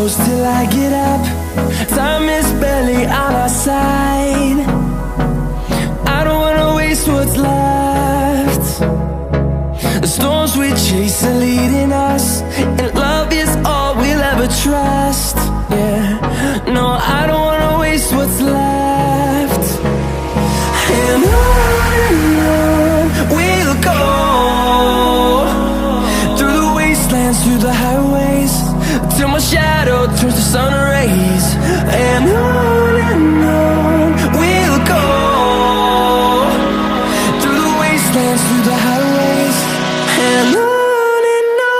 close till I get up. Time is barely on our side. I don't wanna waste what's left. The storms we chase are leading us, and love is all we'll ever trust. Yeah, no, I don't wanna waste what's left. And on we'll go, through the wastelands, through the highways, till my shadow turns to sun rays. And on we'll go, through the wastelands, through the highways, and on we'll go.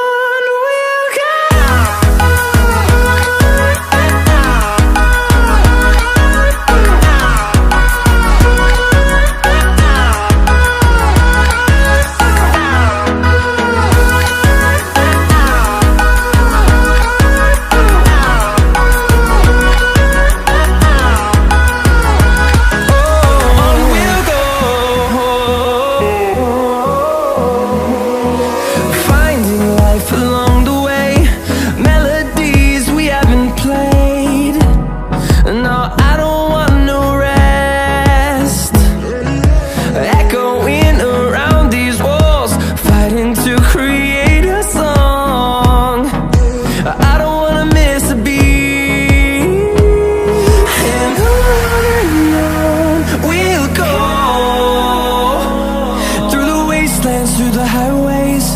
Through the highways,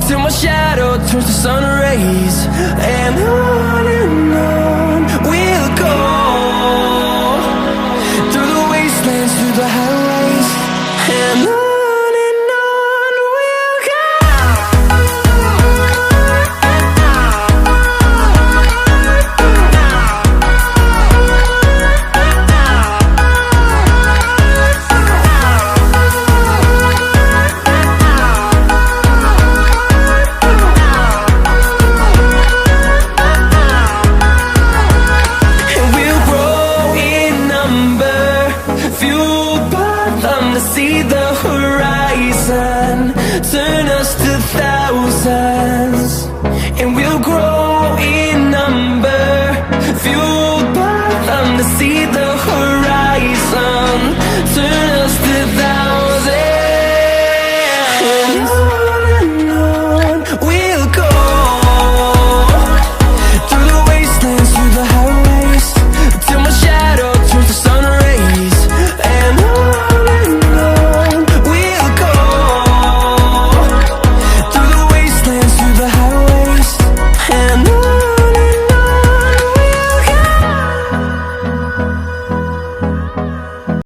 till my shadow turns to sun rays. And on we'll go, through the wastelands, through the highways, and on we'll go. To see the horizon turn us to thousands, and we'll grow in number, fueled by them to see the horizon.